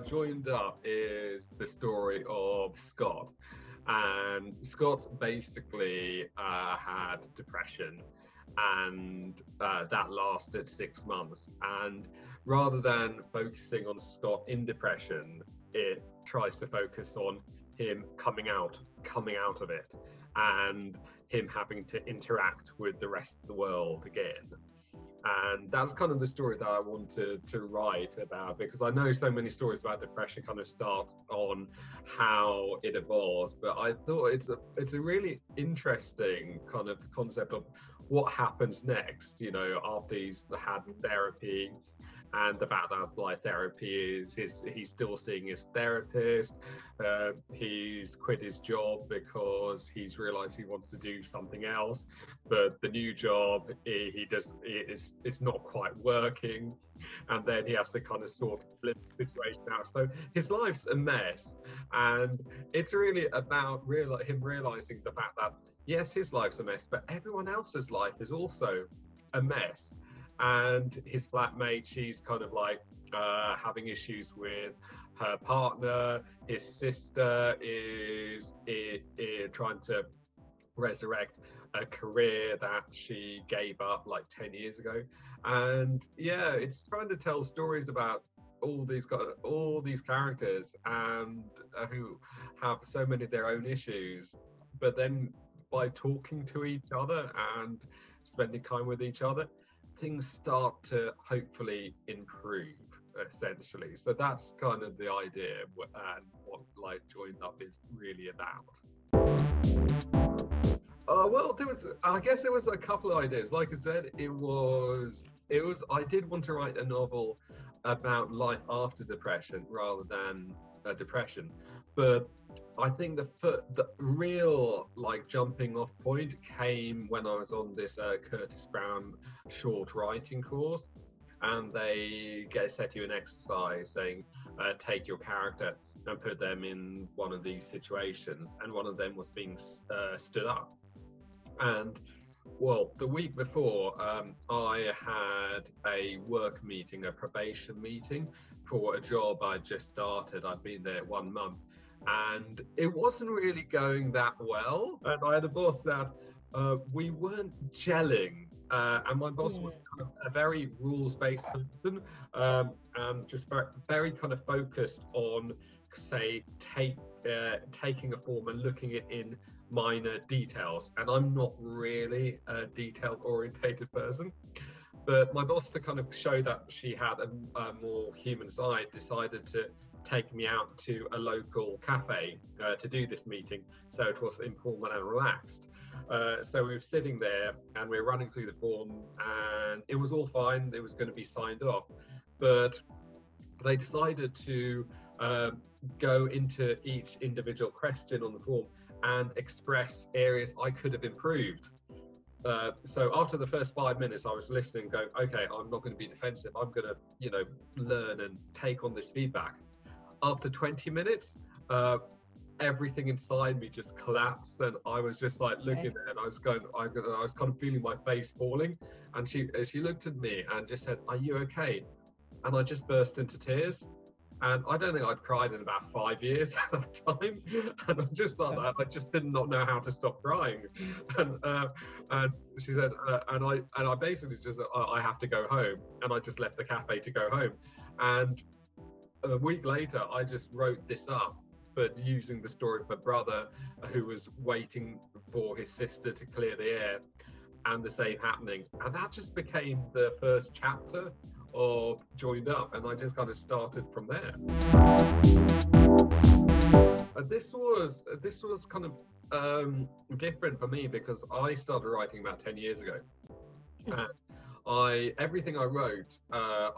Joined Up is the story of Scott. And Scott basically had depression, and that lasted 6 months. And rather than focusing on Scott in depression, it tries to focus on him coming out of it, and him having to interact with the rest of the world again. And that's kind of the story that I wanted to write about, because I know so many stories about depression kind of start on how it evolves, but I thought it's a really interesting kind of concept of what happens next, after he's had therapy, and the fact that like therapy is he's still seeing his therapist. He's quit his job because he's realized he wants to do something else, but the new job he does it's not quite working, and then he has to kind of sort of live the situation out. So his life's a mess, and it's really about him realizing the fact that yes, his life's a mess, but everyone else's life is also a mess. And his flatmate, she's kind of like having issues with her partner. His sister is trying to resurrect a career that she gave up like 10 years ago. And yeah, it's trying to tell stories about all these characters, and who have so many of their own issues, but then by talking to each other and spending time with each other, things start to hopefully improve, essentially. So that's kind of the idea, and what like Joined Up is really about. Well, I guess there was a couple of ideas. Like I said, I did want to write a novel about life after depression rather than depression, but I think the real like jumping off point came when I was on this Curtis Brown short writing course, and they set you an exercise saying take your character and put them in one of these situations, and one of them was being stood up. And well, the week before, I had a work meeting, a probation meeting for a job I'd just started. I'd been there 1 month, and it wasn't really going that well. And I had a boss that we weren't gelling. And my boss was kind of a very rules-based person, and just very kind of focused on, say, taking a form and looking at in minor details. And I'm not really a detail-orientated person. But my boss, to kind of show that she had a more human side, decided to take me out to a local cafe to do this meeting. So it was informal and relaxed. So we were sitting there and we were running through the form, and it was all fine. It was going to be signed off. But they decided to go into each individual question on the form and express areas I could have improved. So after the first 5 minutes, I was listening, going, okay, I'm not going to be defensive. I'm going to, learn and take on this feedback. After 20 minutes, everything inside me just collapsed, and I was just like looking at it, and I was kind of feeling my face falling. And she looked at me and just said, "Are you okay?" And I just burst into tears. And I don't think I'd cried in about 5 years at that time. And I just thought that I just did not know how to stop crying. And she said, and I basically just, I have to go home. And I just left the cafe to go home. And a week later, I just wrote this up, but using the story of a brother who was waiting for his sister to clear the air, and the same happening. And that just became the first chapter of Joined Up, and I just kind of started from there. This was kind of different for me, because I started writing about 10 years ago, and everything I wrote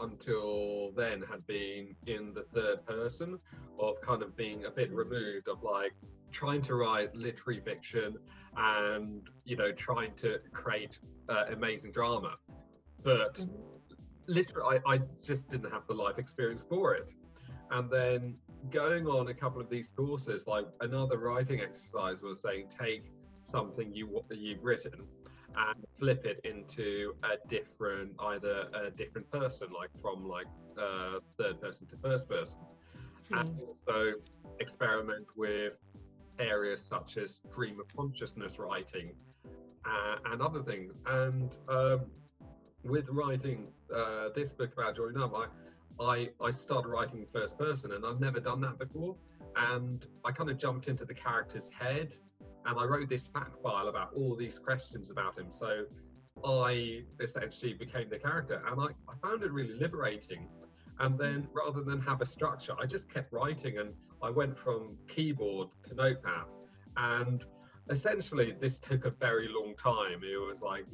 until then had been in the third person, of kind of being a bit removed, of like trying to write literary fiction and trying to create amazing drama, but literally I just didn't have the life experience for it. And then going on a couple of these courses, like another writing exercise was saying, take something you've written and flip it into either a different person, like from third person to first person. and also experiment with areas such as stream of consciousness writing and other things. And with writing this book about Joy Numb, I started writing first person, and I've never done that before. And I kind of jumped into the character's head, and I wrote this fact file about all these questions about him. So I essentially became the character, and I found it really liberating. And then rather than have a structure, I just kept writing, and I went from keyboard to notepad. And essentially, this took a very long time. It was like,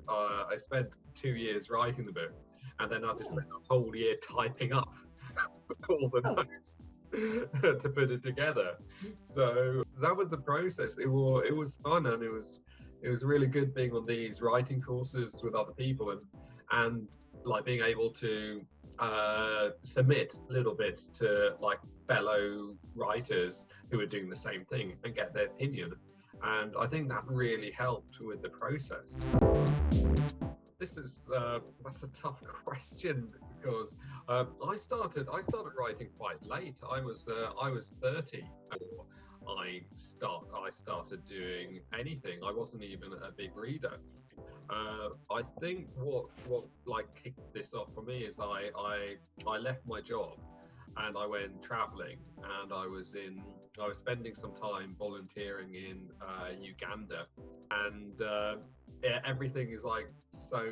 I spent 2 years writing the book, and then I just spent a whole year typing up all the notes to put it together. So that was the process. It was fun, and it was really good being on these writing courses with other people, and like being able to submit little bits to like fellow writers who are doing the same thing and get their opinion. And I think that really helped with the process. That's a tough question, because I started writing quite late. I was 30 before I started doing anything. I wasn't even a big reader. I think what like kicked this off for me is I left my job and I went traveling, and I was spending some time volunteering in Uganda, and everything is like so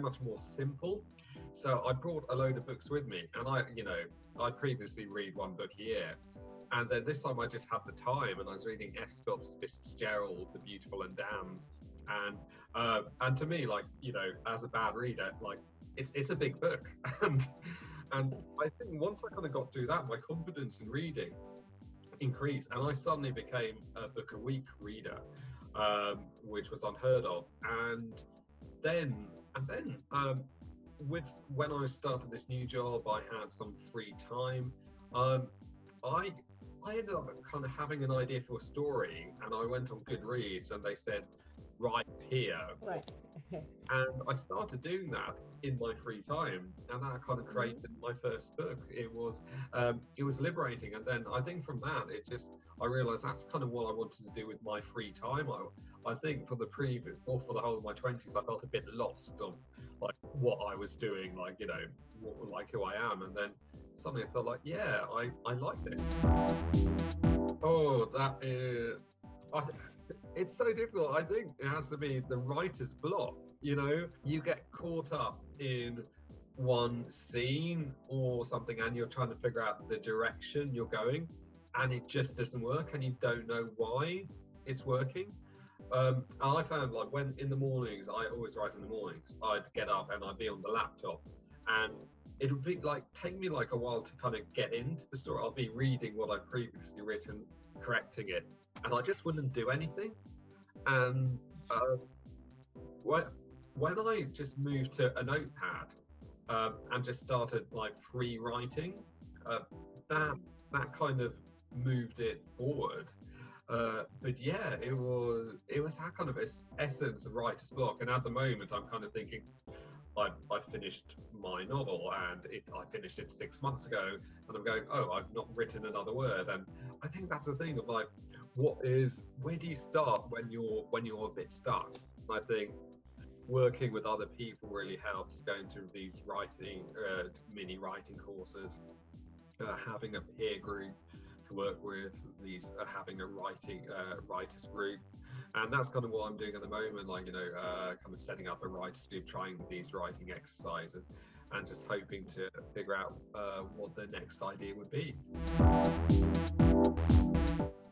much more simple. So I brought a load of books with me, and I previously read one book a year, and then this time I just had the time, and I was reading F. Scott Fitzgerald, The Beautiful and Damned, and to me, like, as a bad reader, like it's a big book, and I think once I kind of got through that, my confidence in reading increased, and I suddenly became a book a week reader, which was unheard of. And then when I started this new job, I had some free time. I ended up kind of having an idea for a story, and I went on Goodreads, and they said, write here. Right. And I started doing that in my free time, and that kind of created my first book. It was liberating, and then I think from that I realized that's kind of what I wanted to do with my free time. I think for the whole of my 20s, I felt a bit lost on like what I was doing, like who I am, and then suddenly I felt like, yeah, I like this. Oh, that is. It's so difficult. I think it has to be the writer's block. You get caught up in one scene or something, and you're trying to figure out the direction you're going, and it just doesn't work, and you don't know why it's working. I found, like, when in the mornings, I always write in the mornings, I'd get up and I'd be on the laptop, and it would be like take me like a while to kind of get into the story. I'll be reading what I've previously written, correcting it, and I just wouldn't do anything. And when I just moved to a notepad and just started like free writing, that kind of moved it forward. But yeah, it was that kind of essence of writer's block. And at the moment, I'm kind of thinking, I finished my novel, and I finished it 6 months ago, and I'm going, oh, I've not written another word. And I think that's the thing of like, where do you start when you're a bit stuck? I think working with other people really helps. Going through these mini writing courses, having a peer group to work with, having a writers group, and that's kind of what I'm doing at the moment. Like kind of setting up a writers group, trying these writing exercises, and just hoping to figure out what the next idea would be.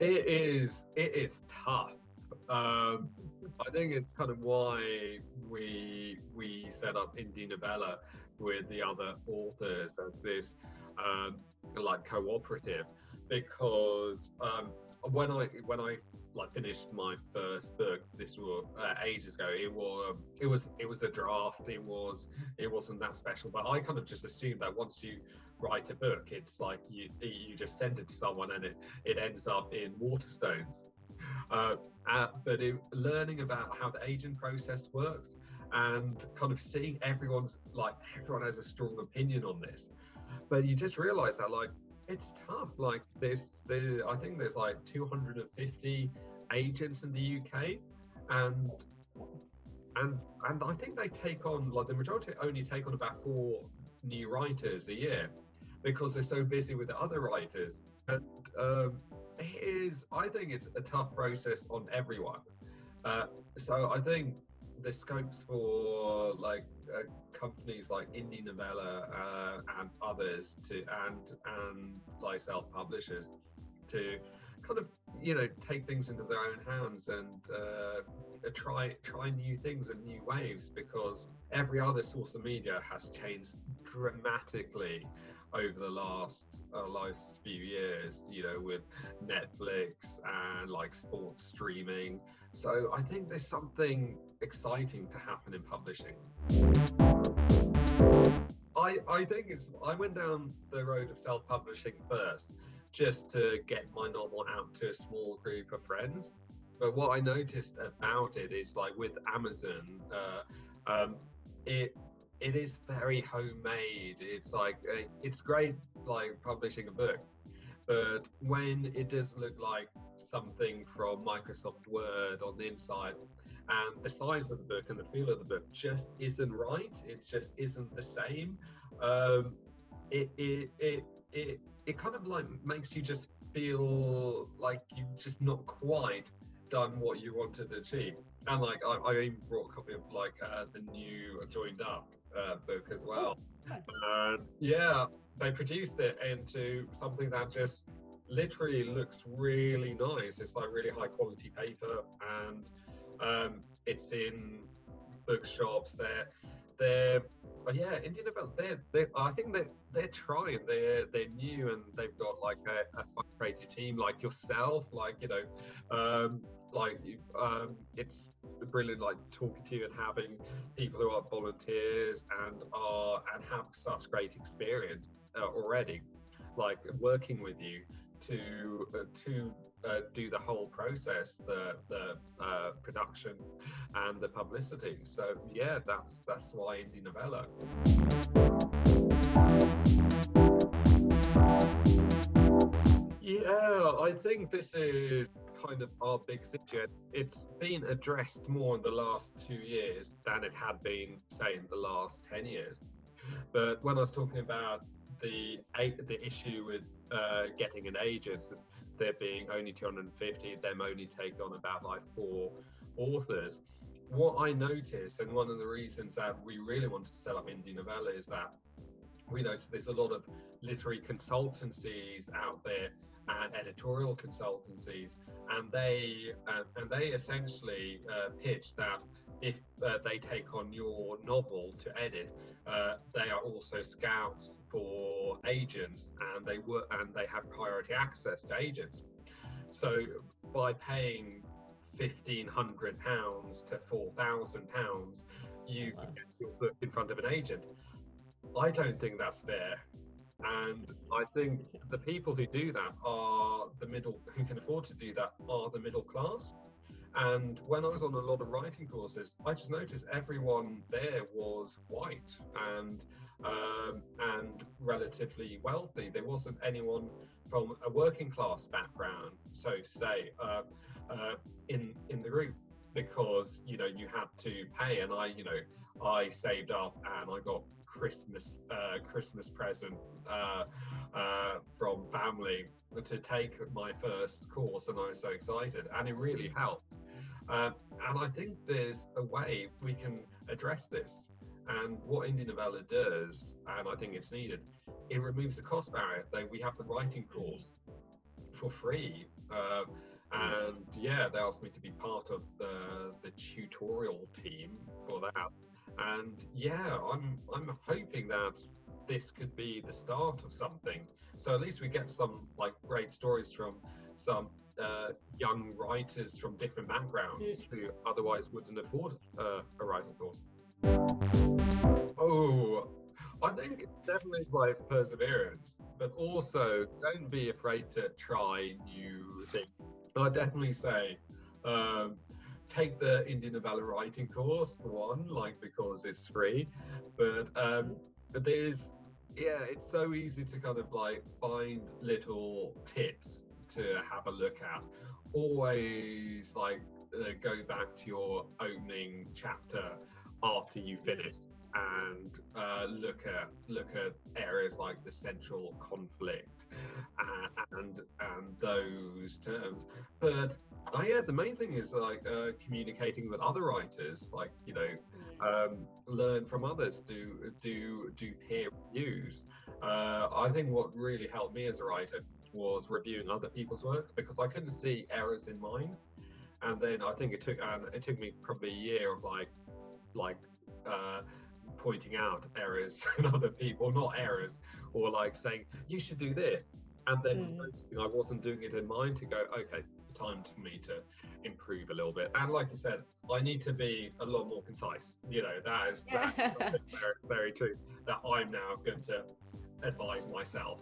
It is tough. I think it's kind of why we set up Indie Novella with the other authors as this like cooperative, because when I like finished my first book, this was ages ago, it was a draft. It wasn't that special, but I kind of just assumed that once you write a book, it's like you just send it to someone and it ends up in Waterstones. But learning about how the agent process works, and kind of seeing everyone has a strong opinion on this, but you just realize that like it's tough. Like I think there's like 250 agents in the UK, and and and I think they take on, like, the majority only take on about 4 new writers a year because they're so busy with the other writers. And it is, I think it's a tough process on everyone. Uh, so I think the scopes for like companies like Indie Novella and others to and like self-publishers to kind of, take things into their own hands and try new things and new waves, because every other source of media has changed dramatically over the last few years, with Netflix and like sports streaming. So I think there's something exciting to happen in publishing. I think I went down the road of self-publishing first, just to get my novel out to a small group of friends. But what I noticed about it is, like, with Amazon, it it is very homemade. It's like it's great, like, publishing a book, but when it does look like something from Microsoft Word on the inside, and the size of the book and the feel of the book just isn't right, it just isn't the same. Um, it, it it it it kind of like makes you just feel like you've just not quite done what you wanted to achieve. And like I even brought a copy of like the new Joined Up book as well. And yeah, they produced it into something that just literally looks really nice. It's like really high quality paper, and it's in bookshops. They're yeah, Indian Novella. They I think they're trying. They're new, and they've got like a fun creative team like yourself. Like, it's brilliant, like, talking to you and having people who are volunteers and have such great experience already, like working with you to do the whole process, the production and the publicity. So yeah, that's why Indie Novella. Yeah, I think this is kind of our big situation. It's been addressed more in the last 2 years than it had been, say, in the last 10 years. But when I was talking about the issue with getting an agent, there being only 250, them only take on about like 4 authors. What I noticed, and one of the reasons that we really wanted to set up Indie Novella, is that we noticed there's a lot of literary consultancies out there and editorial consultancies, and they essentially pitch that if they take on your novel to edit, they are also scouts for agents, and they have priority access to agents. So by paying £1,500 to £4,000, you can get your book in front of an agent. I don't think that's fair. And I think the people who do that are who can afford to do that are the middle class. And when I was on a lot of writing courses, I just noticed everyone there was white and relatively wealthy. There wasn't anyone from a working class background, so to say, in the group, because you had to pay. And I saved up, and I got Christmas present from family to take my first course, and I was so excited, and it really helped. And I think there's a way we can address this. And what Indie Novella does, and I think it's needed, it removes the cost barrier. We have the writing course for free. And yeah, they asked me to be part of the tutorial team for that. And yeah, I'm hoping that this could be the start of something. So at least we get some like great stories from some young writers from different backgrounds who otherwise wouldn't afford a writing course. Oh, I think it definitely is like perseverance, but also don't be afraid to try new things. I definitely say take the Indian Novella writing course for one, like, because it's free. But there's Yeah, it's so easy to kind of like find little tips to have a look at. Always like go back to your opening chapter after you finish and look at areas like the central conflict and those terms. But yeah, the main thing is like communicating with other writers, like learn from others, do peer reviews. I think what really helped me as a writer was reviewing other people's work because I couldn't see errors in mine. And then I think it took me probably a year of like uh, pointing out errors in other people, not errors, or like saying you should do this, and then noticing I wasn't doing it in mine to go, okay, time for me to improve a little bit. And like you said, I need to be a lot more concise. That is very, very true. That I'm now going to advise myself.